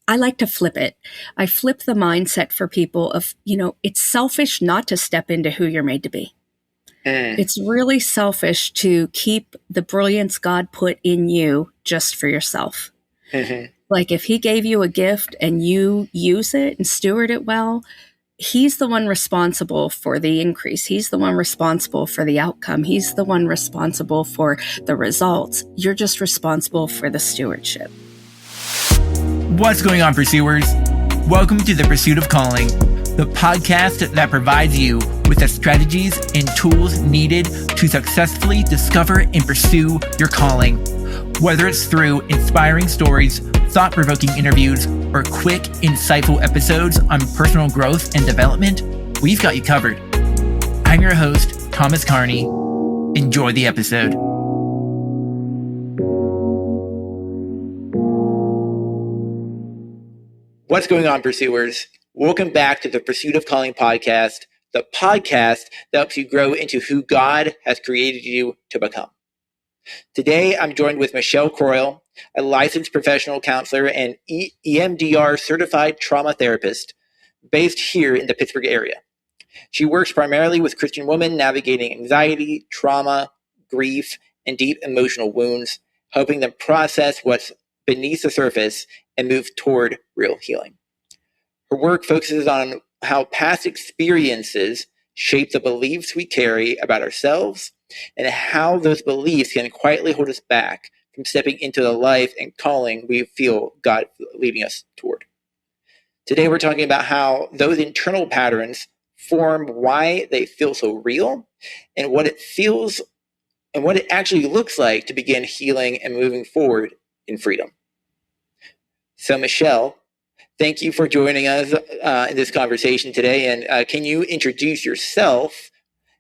I like to flip it. I flip the mindset for people of, it's selfish not to step into who you're made to be. It's really selfish to keep the brilliance God put in you just for yourself. Mm-hmm. Like if he gave you a gift and you use it and steward it well, he's the one responsible for the increase. He's the one responsible for the outcome. He's the one responsible for the results. You're just responsible for the stewardship. What's going on, pursuers? Welcome to The Pursuit of Calling, the podcast that provides you with the strategies and tools needed to successfully discover and pursue your calling. Whether it's through inspiring stories, thought-provoking interviews, or quick, insightful episodes on personal growth and development, we've got you covered. I'm your host, Thomas Carney. Enjoy the episode. What's going on, pursuers? Welcome back to the Pursuit of Calling podcast, the podcast that helps you grow into who God has created you to become. Today, I'm joined with Michelle Croyle, a licensed professional counselor and EMDR certified trauma therapist based here in the Pittsburgh area. She works primarily with Christian women navigating anxiety, trauma, grief, and deep emotional wounds, helping them process what's beneath the surface and move toward real healing. Her work focuses on how past experiences shape the beliefs we carry about ourselves and how those beliefs can quietly hold us back from stepping into the life and calling we feel God leading us toward. Today, we're talking about how those internal patterns form why they feel so real and what it feels and what it actually looks like to begin healing and moving forward in freedom. So, Michelle, thank you for joining us in this conversation today. And can you introduce yourself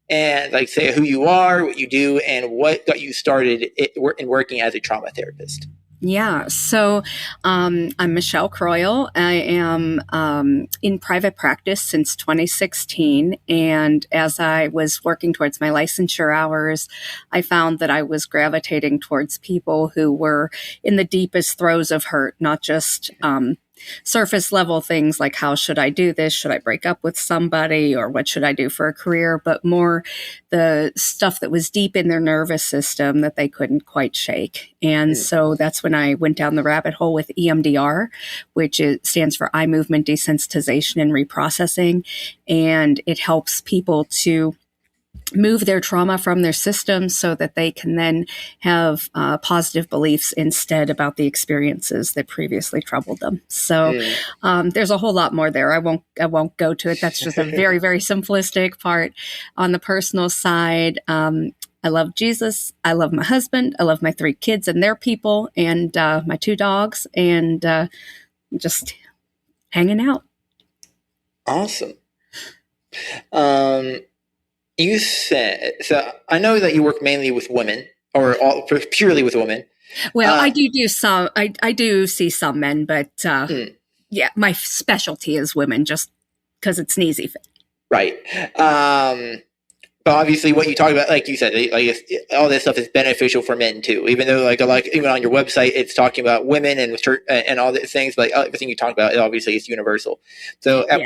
and say who you are, what you do, and what got you started in working as a trauma therapist? Yeah. So I'm Michelle Croyle. I am in private practice since 2016. And as I was working towards my licensure hours, I found that I was gravitating towards people who were in the deepest throes of hurt, not just surface level things like how should I do this? Should I break up with somebody? Or what should I do for a career? But more the stuff that was deep in their nervous system that they couldn't quite shake. And so that's when I went down the rabbit hole with EMDR, which stands for eye movement desensitization and reprocessing. And it helps people to move their trauma from their system so that they can then have positive beliefs instead about the experiences that previously troubled them. So there's a whole lot more there. I won't go to it. That's just a very, very simplistic part. On the personal side, I love Jesus. I love my husband. I love my 3 kids and their people and my 2 dogs and just hanging out. Awesome. You said, so I know that you work mainly with women or purely with women. Well, I do some, I do see some men, but yeah, my specialty is women just because it's an easy fit. Right. But obviously what you talk about, like you said, all this stuff is beneficial for men too, even though even on your website, it's talking about women and all these things, but everything you talk about, obviously is universal. So at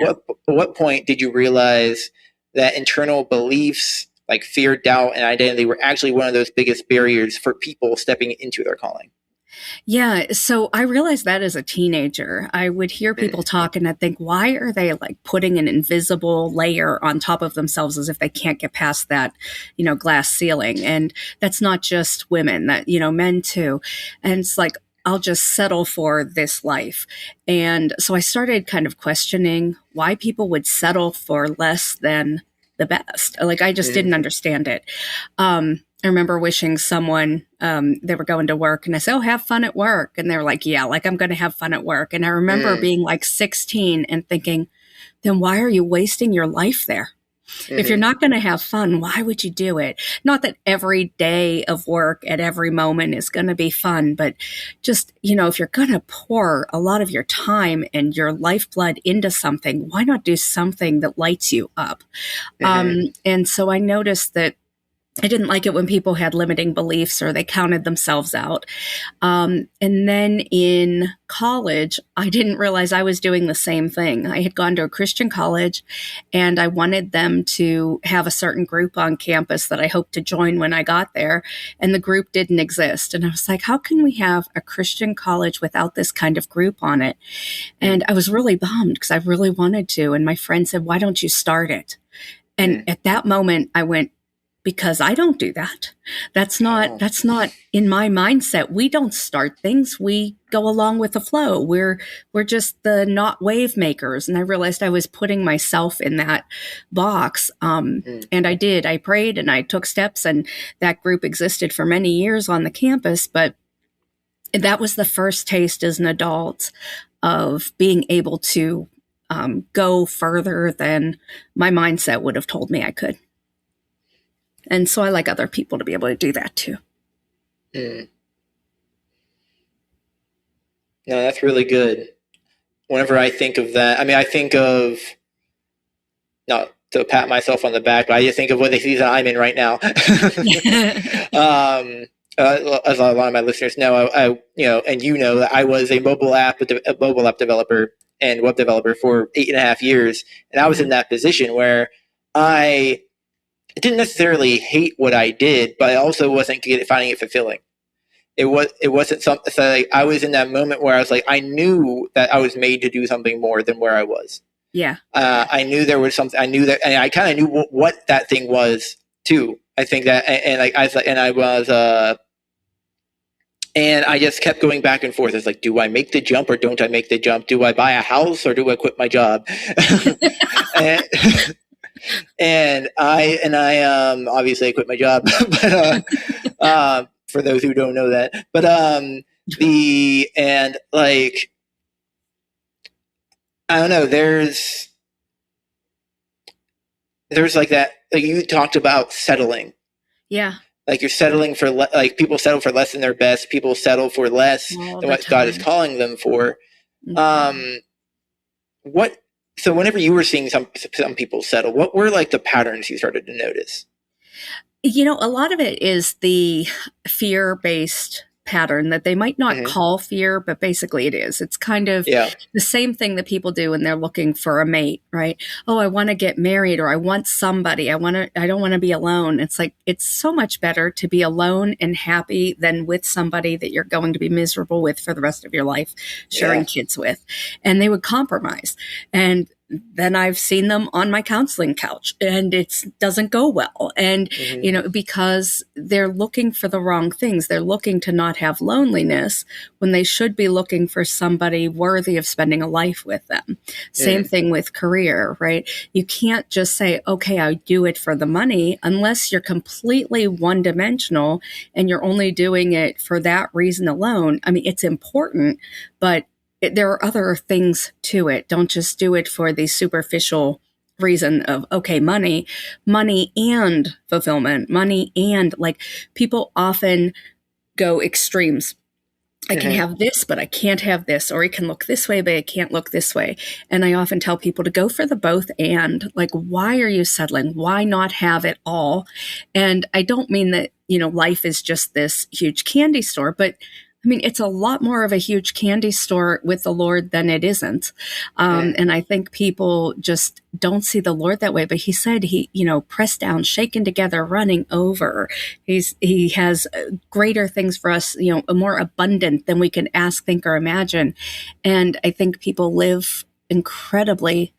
what point did you realize that internal beliefs like fear, doubt, and identity were actually one of those biggest barriers for people stepping into their calling? Yeah. So I realized that as a teenager, I would hear people talk and I'd think, why are they putting an invisible layer on top of themselves as if they can't get past that, glass ceiling? And that's not just women, that, men too. And it's I'll just settle for this life. And so I started kind of questioning why people would settle for less than the best. I just didn't understand it. I remember wishing someone, they were going to work and I said, oh, have fun at work. And they're like, yeah, I'm going to have fun at work. And I remember being 16 and thinking, then why are you wasting your life there? If you're not going to have fun, why would you do it? Not that every day of work at every moment is going to be fun, but just, if you're going to pour a lot of your time and your lifeblood into something, why not do something that lights you up? And so I noticed that I didn't like it when people had limiting beliefs or they counted themselves out. And then in college, I didn't realize I was doing the same thing. I had gone to a Christian college and I wanted them to have a certain group on campus that I hoped to join when I got there. And the group didn't exist. And I was like, how can we have a Christian college without this kind of group on it? And I was really bummed because I really wanted to. And my friend said, why don't you start it? And at that moment, I went, because I don't do that. That's not in my mindset. We don't start things. We go along with the flow. We're just the not wave makers. And I realized I was putting myself in that box. And I did. I prayed and I took steps, and that group existed for many years on the campus. But that was the first taste as an adult of being able to go further than my mindset would have told me I could. And so I like other people to be able to do that too. No, that's really good. Whenever I think of that, I mean, I think of, not to pat myself on the back, but I just think of what the season I'm in right now. As a lot of my listeners know, I that I was a mobile app developer and web developer for 8.5 years. And I was in that position where I didn't necessarily hate what I did, but I also wasn't finding it fulfilling. It wasn't something. So like, I was in that moment where I was like, I knew that I was made to do something more than where I was. Yeah. I knew there was something. I knew that, and I kind of knew what that thing was too. I think that, and I just kept going back and forth. It's like, do I make the jump or don't I make the jump? Do I buy a house or do I quit my job? And I obviously I quit my job, but for those who don't know that, but I don't know, there's like that, like you talked about settling. Yeah. Like you're settling for like people settle for less than their best. People settle for less than what God is calling them for. So whenever you were seeing some people settle, what were like the patterns you started to notice? A lot of it is the fear-based pattern that they might not call fear, but basically it is. It's kind of the same thing that people do when they're looking for a mate, right? Oh, I want to get married, or I want somebody. I don't want to be alone. It's like, it's so much better to be alone and happy than with somebody that you're going to be miserable with for the rest of your life, sharing kids with. And they would compromise. And then I've seen them on my counseling couch and it doesn't go well. And, because they're looking for the wrong things. They're looking to not have loneliness when they should be looking for somebody worthy of spending a life with them. Same thing with career, right? You can't just say, okay, I do it for the money, unless you're completely one-dimensional and you're only doing it for that reason alone. I mean, it's important, but there are other things to it. Don't just do it for the superficial reason of, okay, money and fulfillment, money and, like, people often go extremes. I can have this, but I can't have this, or it can look this way, but it can't look this way. And I often tell people to go for the both and. Like, why are you settling? Why not have it all? And I don't mean that, life is just this huge candy store, but I mean, it's a lot more of a huge candy store with the Lord than it isn't. And I think people just don't see the Lord that way. But he said pressed down, shaken together, running over. He has greater things for us, more abundant than we can ask, think, or imagine. And I think people live incredibly,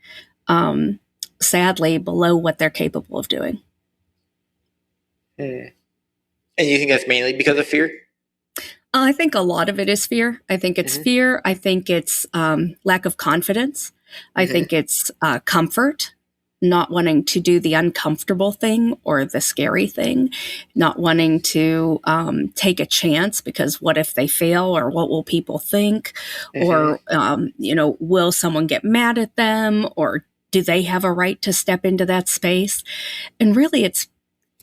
sadly, below what they're capable of doing. And you think that's mainly because of fear? I think a lot of it is fear. I think it's fear. I think it's lack of confidence. I think it's comfort, not wanting to do the uncomfortable thing or the scary thing, not wanting to take a chance because what if they fail, or what will people think, or, will someone get mad at them, or do they have a right to step into that space? And really,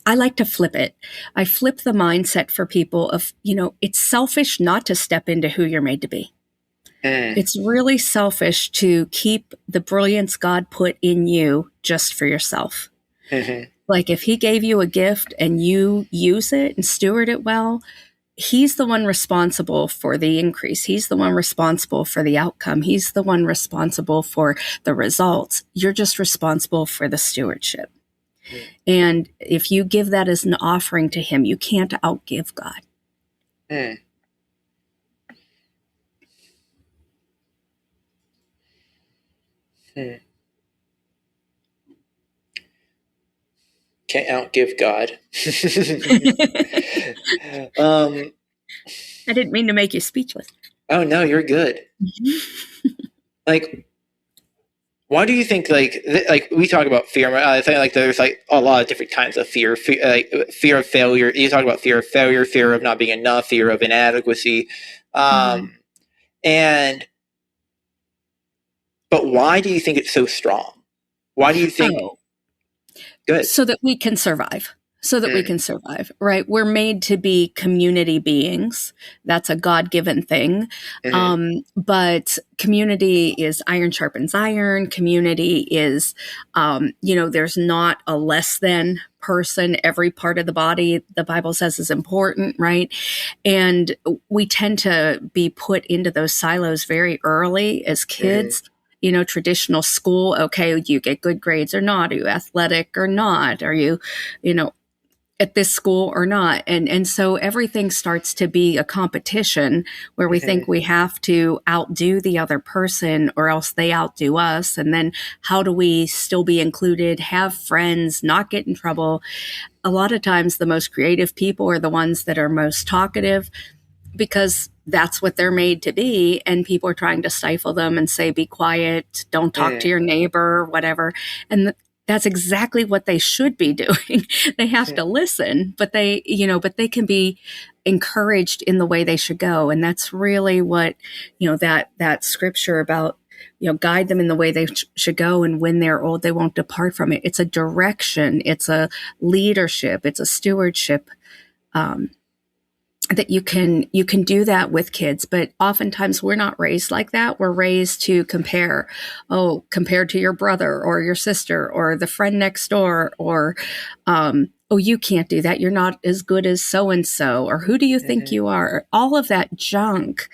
I like to flip it. I flip the mindset for people of, it's selfish not to step into who you're made to be. It's really selfish to keep the brilliance God put in you just for yourself. Like if he gave you a gift and you use it and steward it well, he's the one responsible for the increase. He's the one responsible for the outcome. He's the one responsible for the results. You're just responsible for the stewardship. Mm. And if you give that as an offering to him, you can't outgive God. Mm. Hmm. Can't outgive God. I didn't mean to make you speechless. Oh no, you're good. Like, why do you think like we talk about fear? I think like there's like a lot of different kinds of fear. Like fear of failure. You talk about fear of failure, fear of not being enough, fear of inadequacy, but why do you think it's so strong? Why do you think? Good. So that we can survive. We can survive, right? We're made to be community beings. That's a God-given thing. But community is iron sharpens iron. Community is, there's not a less than person. Every part of the body, the Bible says, is important, right? And we tend to be put into those silos very early as kids. Traditional school, okay, do you get good grades or not? Are you athletic or not? Are you, at this school or not? And so everything starts to be a competition where we think we have to outdo the other person or else they outdo us. And then how do we still be included, have friends, not get in trouble? A lot of times the most creative people are the ones that are most talkative, because that's what they're made to be. And people are trying to stifle them and say, be quiet, don't talk to your neighbor, whatever. And that's exactly what they should be doing. They have to listen, but they can be encouraged in the way they should go. And that's really what, that scripture about, guide them in the way they should go. And when they're old, they won't depart from it. It's a direction. It's a leadership. It's a stewardship, that you can do that with kids, but oftentimes we're not raised like that. We're raised to compare to your brother or your sister or the friend next door, or, you can't do that. You're not as good as so-and-so, or who do you think you are? All of that junk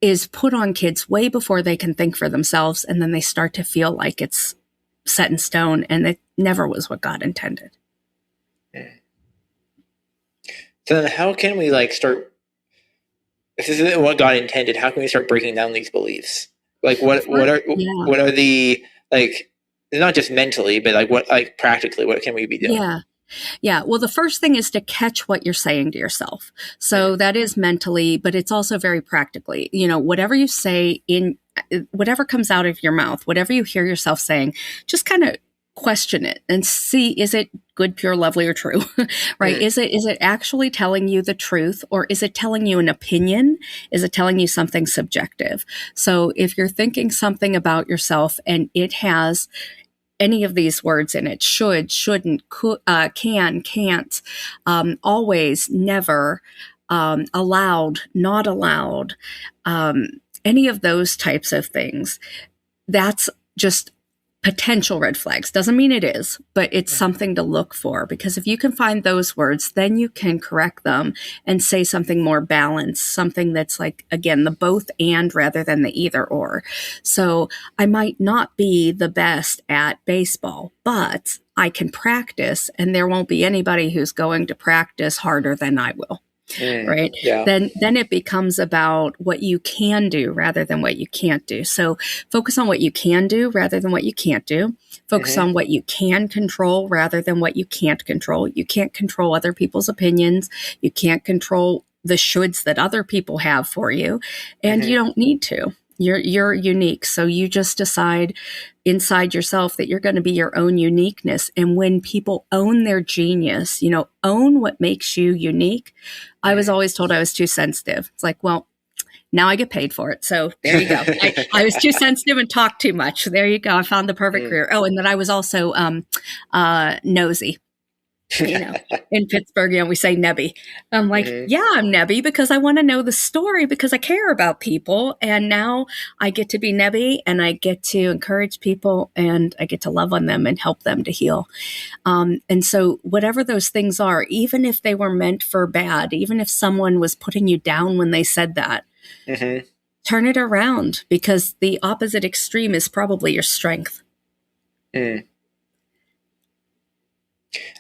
is put on kids way before they can think for themselves. And then they start to feel like it's set in stone, and it never was what God intended. So then how can we start, if this isn't what God intended, how can we start breaking down these beliefs? What are the, not just mentally, but practically, what can we be doing? Yeah. Well, the first thing is to catch what you're saying to yourself. So that is mentally, but it's also very practically, whatever you say whatever comes out of your mouth, whatever you hear yourself saying, just kind of question it and see, is it good, pure, lovely, or true, right? Is it actually telling you the truth, or is it telling you an opinion? Is it telling you something subjective? So if you're thinking something about yourself and it has any of these words in it, should, shouldn't, could, can, can't, always, never, allowed, not allowed, any of those types of things, that's just potential red flags. Doesn't mean it is, but it's something to look for, because if you can find those words, then you can correct them and say something more balanced, something that's again, the both and rather than the either or. So I might not be the best at baseball, but I can practice, and there won't be anybody who's going to practice harder than I will. Right. Yeah. Then it becomes about what you can do rather than what you can't do. So focus on what you can do rather than what you can't do. Focus on what you can control rather than what you can't control. You can't control other people's opinions. You can't control the shoulds that other people have for you, and you don't need to. You're unique. So you just decide inside yourself that you're going to be your own uniqueness. And when people own their genius, own what makes you unique. I was always told I was too sensitive. It's well, now I get paid for it. So there you go. I was too sensitive and talked too much. There you go. I found the perfect career. Oh, and that I was also nosy. You know, in Pittsburgh, we say nebby. I'm like, Mm-hmm. yeah, I'm nebby because I want to know the story because I care about people. And now I get to be nebby and I get to encourage people and I get to love on them and help them to heal. And so whatever those things are, even if they were meant for bad, even if someone was putting you down when they said that, Mm-hmm. turn it around because the opposite extreme is probably your strength. Mm.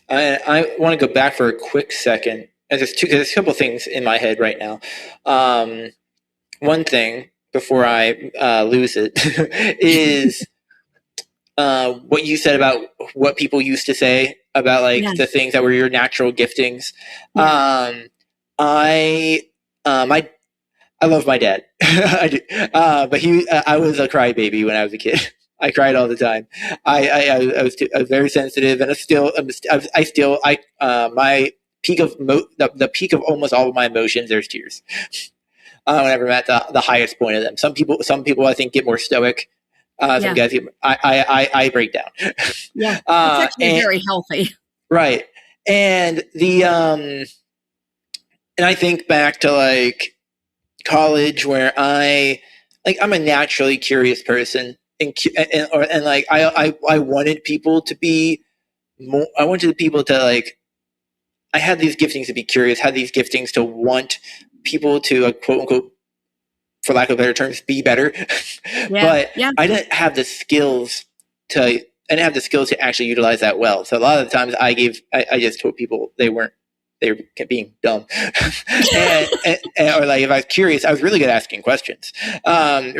I want to go back for a quick second. And there's a couple things in my head right now. One thing before I lose it is what you said about what people used to say about like Yeah. the things that were your natural giftings. Yeah. I love my dad, I do. But I was a crybaby when I was a kid. I cried all the time. I was very sensitive, and my peak of the peak of almost all of my emotions. There's tears. Whenever I'm at the highest point of them. Some people I think get more stoic. Some guys get. I break down. Yeah, it's actually very healthy. Right, and and I think back to like college where I'm a naturally curious person, and like I wanted people to be more. I wanted people to like. I had these giftings to be curious. Had these giftings to want people to quote unquote, for lack of better terms, be better. But I didn't have the skills to. I didn't have the skills to actually utilize that well. So a lot of the times I just told people they were being dumb. or like if I was curious, I was really good at asking questions. And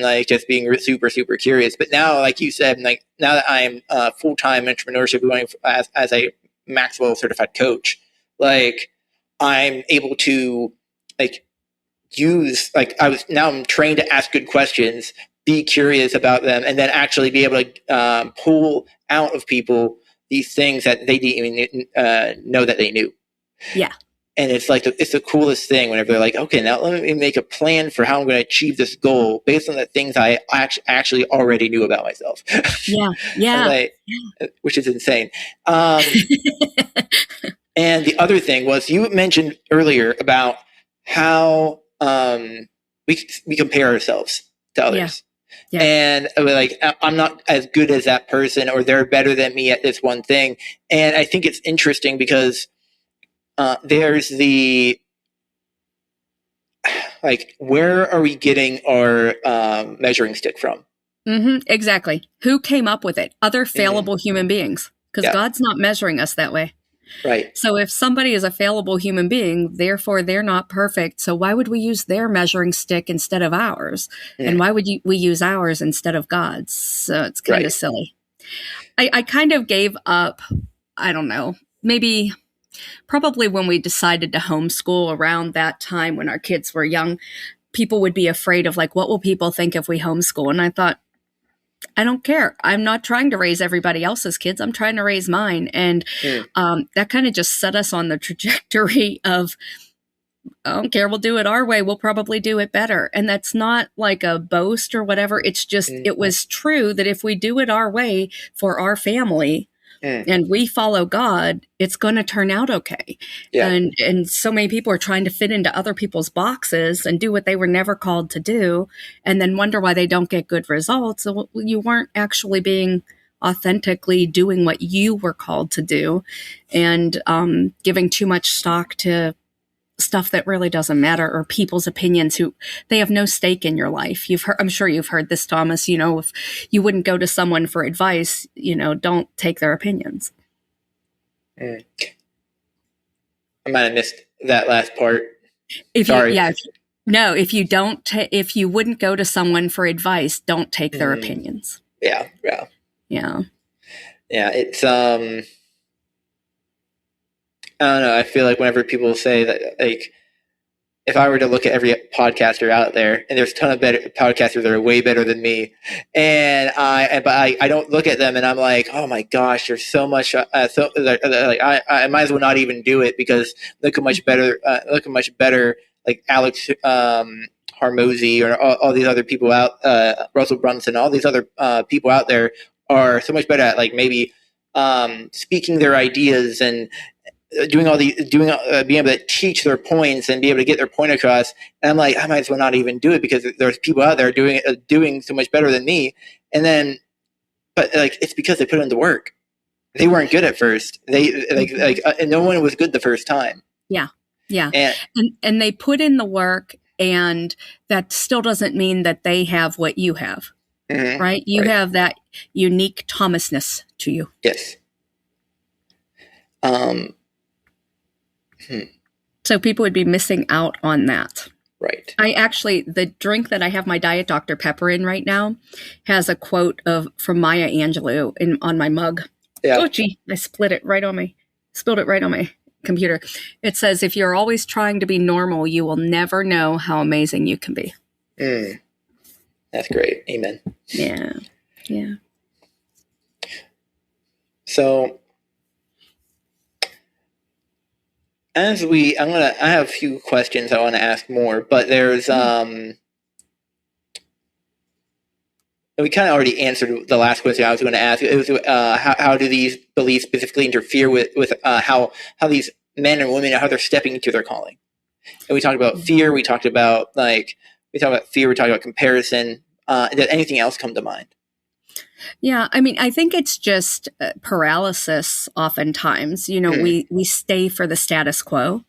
like just being super, super curious. But now, like you said, like now that I'm full-time entrepreneurship going as a Maxwell certified coach, like I'm able to like use like I'm trained to ask good questions, be curious about them, and then actually be able to pull out of people these things that they didn't even know that they knew. Yeah. And it's like it's the coolest thing whenever they're like, okay, now let me make a plan for how I'm going to achieve this goal based on the things I actually already knew about myself. Yeah. Like, which is insane. And the other thing was you mentioned earlier about how we compare ourselves to others. Yeah. And like, I'm not as good as that person, or they're better than me at this one thing. And I think it's interesting because there's the, like, where are we getting our measuring stick from? Mm-hmm, exactly. Who came up with it? Other fallible human beings. Because God's not measuring us that way. Right. So if somebody is a fallible human being, therefore they're not perfect. So why would we use their measuring stick instead of ours? And why would we use ours instead of God's? So it's kind of silly. I kind of gave up, I don't know, probably when we decided to homeschool around that time when our kids were young, people would be afraid of like, what will people think if we homeschool? And I thought, I don't care. I'm not trying to raise everybody else's kids. I'm trying to raise mine. And that kind of just set us on the trajectory of, I don't care. We'll do it our way. We'll probably do it better. And that's not like a boast or whatever. It's just, it was true that if we do it our way for our family and we follow God, it's going to turn out okay. Yeah. And so many people are trying to fit into other people's boxes and do what they were never called to do, and then wonder why they don't get good results. So you weren't actually being authentically doing what you were called to do, and giving too much stock to stuff that really doesn't matter, or people's opinions who they have no stake in your life. I'm sure you've heard this, Thomas, if you wouldn't go to someone for advice, don't take their opinions. I might have missed that last part. Sorry. If you wouldn't go to someone for advice, don't take their opinions. Yeah. It's, I don't know. I feel like whenever people say that, like, if I were to look at every podcaster out there, and there's a ton of better podcasters that are way better than me, but I don't look at them and I'm like, oh my gosh, there's so much. I might as well not even do it, because look how much better, like Alex Hormozy or all these other people out, Russell Brunson, all these other people out there are so much better at like maybe speaking their ideas and being able to teach their points and be able to get their point across. And I'm like, I might as well not even do it because there's people out there doing so much better than me. And then, but like, it's because they put in the work. They weren't good at first. And no one was good the first time. Yeah. Yeah. And they put in the work, and that still doesn't mean that they have what you have, right? You have that unique Thomasness to you. Yes. So people would be missing out on that. Right. The drink that I have my Diet Dr. Pepper in right now has a quote from Maya Angelou on my mug. Yeah. Oh, gee, I spilled it right on my computer. It says, if you're always trying to be normal, you will never know how amazing you can be. That's great. Amen. Yeah. Yeah. So I have a few questions I want to ask more, but there's, we kind of already answered the last question I was going to ask. It was, how do these beliefs specifically interfere with how these men and women, how they're stepping into their calling? And we talked about fear. We talked about fear. We talked about comparison. Did anything else come to mind? Yeah, I mean, I think it's just paralysis oftentimes. We stay for the status quo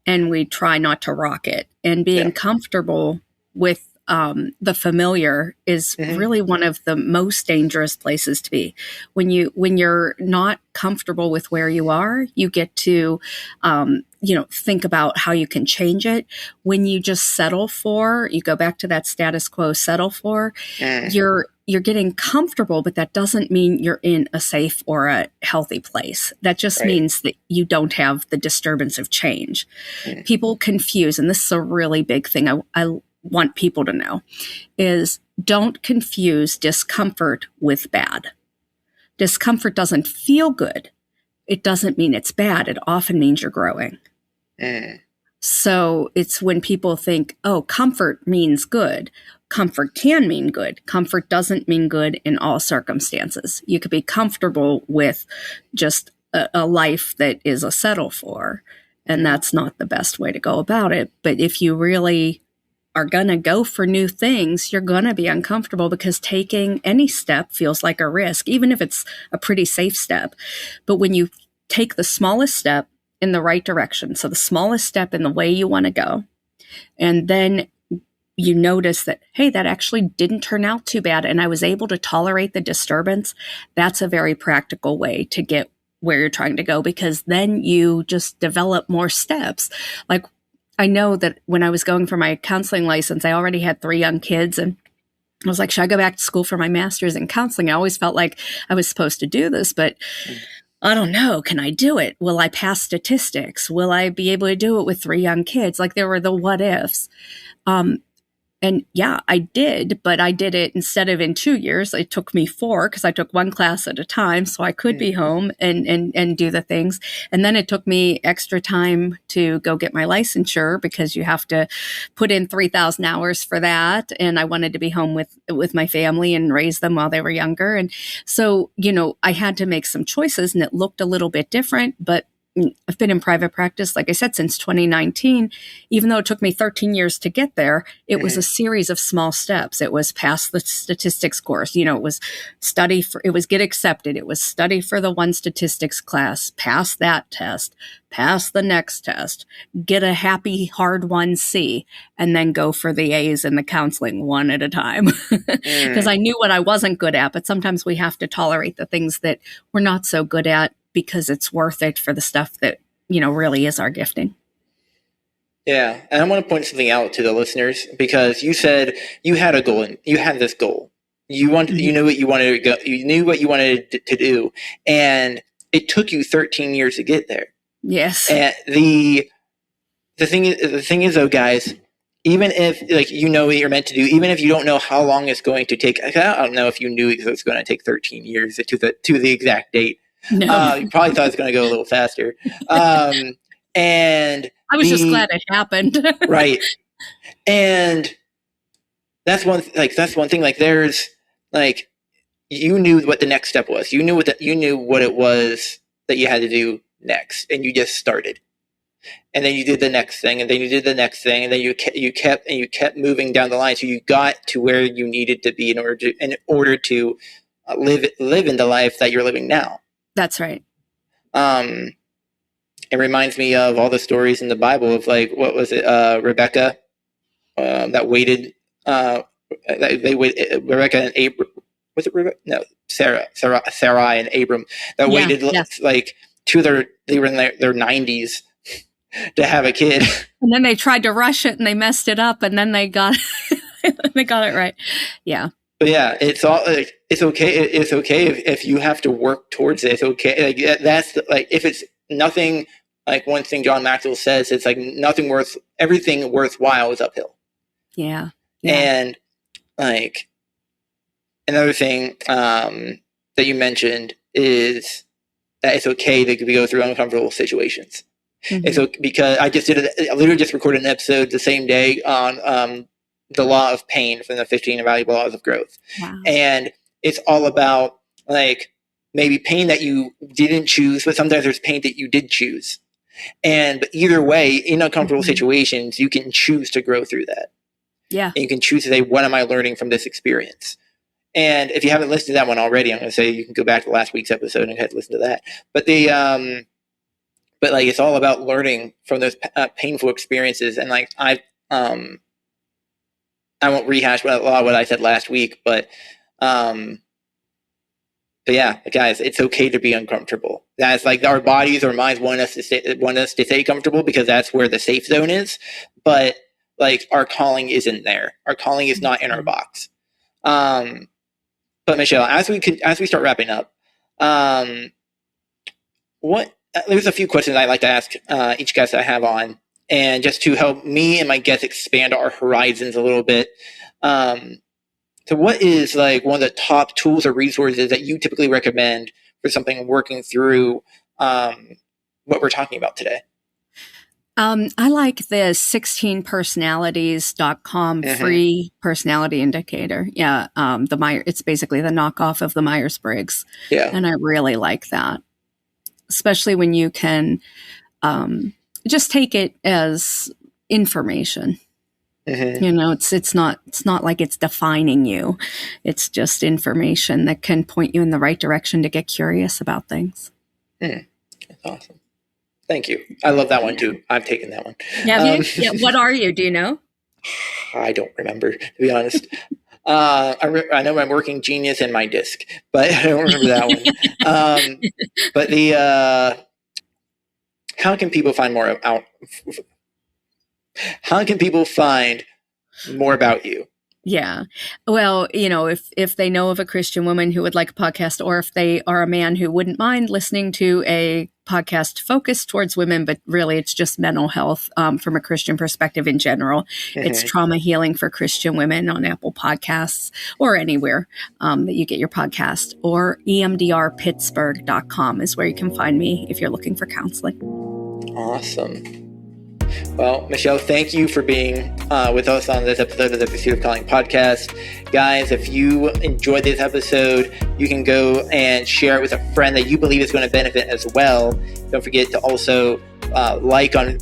and we try not to rock it. And being comfortable with the familiar is really one of the most dangerous places to be. When you're not comfortable with where you are, you get to think about how you can change it. When you just you go back to that status quo, settle for, you're getting comfortable, but that doesn't mean you're in a safe or a healthy place. That just means that you don't have the disturbance of change. People confuse, and this is a really big thing I want people to know, is don't confuse discomfort with bad. Discomfort doesn't feel good. It doesn't mean it's bad. It often means you're growing. So it's when people think, oh, comfort means good. Comfort can mean good. Comfort doesn't mean good in all circumstances. You could be comfortable with just a life that is a settle for, and that's not the best way to go about it. But if you really are going to go for new things, you're going to be uncomfortable because taking any step feels like a risk, even if it's a pretty safe step. But when you take the smallest step in the right direction, so the smallest step in the way you want to go, and then you notice that, hey, that actually didn't turn out too bad, and I was able to tolerate the disturbance, that's a very practical way to get where you're trying to go, because then you just develop more steps. Like, I know that when I was going for my counseling license, I already had 3 young kids, and I was like, should I go back to school for my master's in counseling? I always felt like I was supposed to do this, but I don't know. Can I do it? Will I pass statistics? Will I be able to do it with 3 young kids? Like, there were the what ifs. And yeah, I did, but I did it instead of in 2 years. It took me 4 because I took one class at a time, so I could be home and do the things. And then it took me extra time to go get my licensure because you have to put in 3,000 hours for that. And I wanted to be home with my family and raise them while they were younger. And so, I had to make some choices, and it looked a little bit different, but I've been in private practice, like I said, since 2019. Even though it took me 13 years to get there, it was a series of small steps. It was pass the statistics course. It was it was get accepted. It was study for the one statistics class, pass that test, pass the next test, get a happy hard 1C, and then go for the A's in the counseling one at a time. Because I knew what I wasn't good at, but sometimes we have to tolerate the things that we're not so good at, because it's worth it for the stuff that, really is our gifting. Yeah. And I want to point something out to the listeners, because you said you had a goal and you had this goal. You knew what you wanted to go, you knew what you wanted to do. And it took you 13 years to get there. Yes. And the thing is though, guys, even if what you're meant to do, even if you don't know how long it's going to take, I don't know if you knew it was going to take 13 years to the exact date. No. You probably thought it was going to go a little faster. And I was just glad it happened. Right. And that's one thing. Like, there's you knew what the next step was. You knew what it was that you had to do next, and you just started. And then you did the next thing, and then you did the next thing, and then you kept moving down the line, so you got to where you needed to be in order to live in the life that you're living now. That's right. It reminds me of all the stories in the Bible of, like, what was it, Rebecca, that waited. They waited. Rebecca and Abram. Was it Rebecca? No, Sarai and Abram that waited like they were in their 90s to have a kid. And then they tried to rush it and they messed it up, and then they got it right. Yeah. But yeah, it's okay. It's okay if you have to work towards it. It's okay. Like, that's like, if it's nothing, like one thing John Maxwell says, it's like everything worthwhile is uphill. Yeah. And like, another thing that you mentioned is that it's okay to go through uncomfortable situations. Mm-hmm. And so, because I literally just recorded an episode the same day on the law of pain from the 15 Invaluable Laws of Growth. Wow. And it's all about, like, maybe pain that you didn't choose, but sometimes there's pain that you did choose. But either way, in uncomfortable situations, you can choose to grow through that. Yeah. And you can choose to say, what am I learning from this experience? And if you haven't listened to that one already, I'm going to say you can go back to last week's episode and go ahead and listen to that. But but like, it's all about learning from those painful experiences. And like, I won't rehash a lot of what I said last week, but yeah, guys, it's okay to be uncomfortable. That's like, our bodies or minds want us to stay comfortable because that's where the safe zone is. But like, our calling isn't there. Our calling is not in our box. But Michelle, as we start wrapping up, there's a few questions I'd like to ask each guest I have on, and just to help me and my guests expand our horizons a little bit. So what is, like, one of the top tools or resources that you typically recommend for something working through what we're talking about today? I like the 16personalities.com free personality indicator. Yeah. It's basically the knockoff of the Myers-Briggs. Yeah. And I really like that, especially when you can just take it as information. Mm-hmm. You know, it's not like it's defining you. It's just information that can point you in the right direction to get curious about things. That's awesome. Thank you. I love that one too. I've taken that one. Yeah. What are you? Do you know? I don't remember, to be honest. I know I'm working Genius and my disc, but I don't remember that one. But how can people find more out? How can people find more about you? Yeah. Well, you know, if they know of a Christian woman who would like a podcast, or if they are a man who wouldn't mind listening to a podcast focused towards women, but really it's just mental health from a Christian perspective in general. Mm-hmm. It's Trauma Healing for Christian Women on Apple Podcasts or anywhere that you get your podcast, or EMDRpittsburgh.com is where you can find me if you're looking for counseling. Awesome. Well, Michelle, thank you for being with us on this episode of the Pursuit of Calling podcast. Guys, if you enjoyed this episode, you can go and share it with a friend that you believe is going to benefit as well. Don't forget to also like on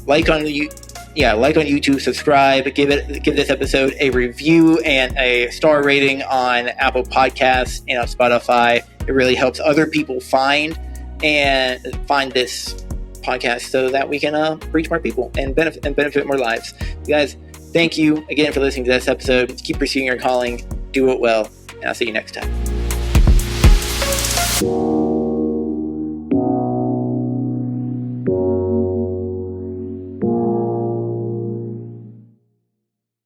YouTube, subscribe, give this episode a review and a star rating on Apple Podcasts and on Spotify. It really helps other people find this podcast so that we can reach more people and benefit more lives. You guys, thank you again for listening to this episode. Keep pursuing your calling, do it well, and I'll see you next time.